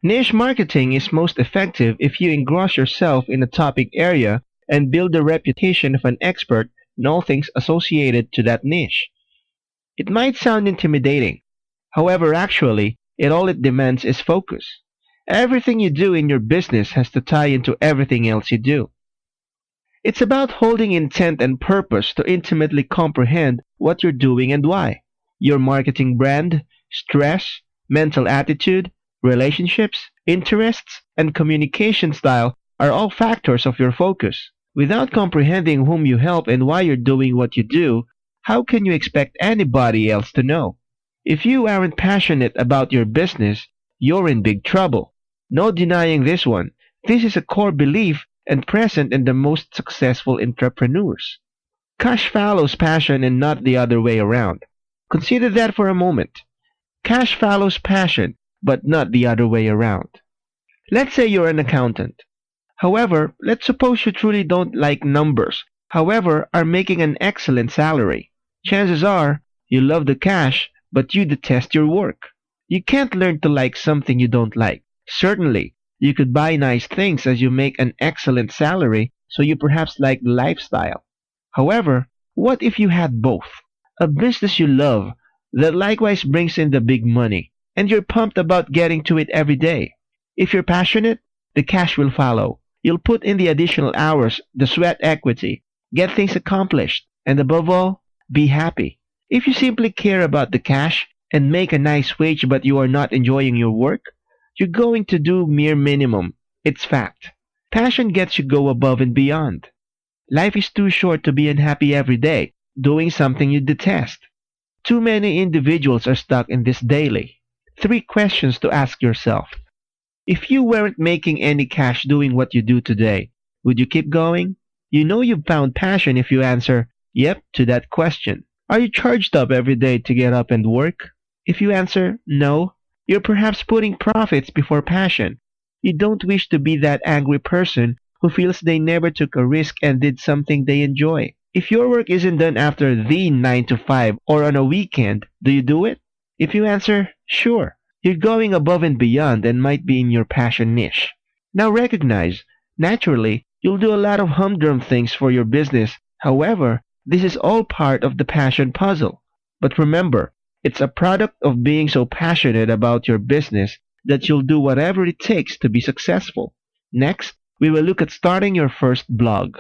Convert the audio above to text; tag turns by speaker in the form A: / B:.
A: Niche marketing is most effective if you engross yourself in a topic area and build the reputation of an expert in all things associated to that niche. It might sound intimidating. However, actually, all it demands is focus. Everything you do in your business has to tie into everything else you do. It's about holding intent and purpose to intimately comprehend what you're doing and why. Your marketing brand, stress, mental attitude, relationships, interests, and communication style are all factors of your focus. Without comprehending whom you help and why you're doing what you do, how can you expect anybody else to know? If you aren't passionate about your business, you're in big trouble. No denying this one. This is a core belief and present in the most successful entrepreneurs. Cash follows passion and not the other way around. Consider that for a moment. Cash follows passion, but not the other way around. Let's say you're an accountant. However, let's suppose you truly don't like numbers, however, are making an excellent salary. Chances are, you love the cash, but you detest your work. You can't learn to like something you don't like. Certainly, you could buy nice things as you make an excellent salary, so you perhaps like the lifestyle. However, what if you had both? A business you love that likewise brings in the big money, and you're pumped about getting to it every day. If you're passionate, the cash will follow. You'll put in the additional hours, the sweat equity, get things accomplished, and above all, be happy. If you simply care about the cash and make a nice wage but you are not enjoying your work, you're going to do mere minimum. It's fact. Passion gets you go above and beyond. Life is too short to be unhappy every day, doing something you detest. Too many individuals are stuck in this daily. 3 questions to ask yourself. If you weren't making any cash doing what you do today, would you keep going? You know you've found passion if you answer, yep, to that question. Are you charged up every day to get up and work? If you answer, no, you're perhaps putting profits before passion. You don't wish to be that angry person who feels they never took a risk and did something they enjoy. If your work isn't done after the 9 to 5 or on a weekend, do you do it? If you answer, sure, you're going above and beyond and might be in your passion niche. Now recognize, naturally, you'll do a lot of humdrum things for your business. However, this is all part of the passion puzzle. But remember, it's a product of being so passionate about your business that you'll do whatever it takes to be successful. Next, we will look at starting your first blog.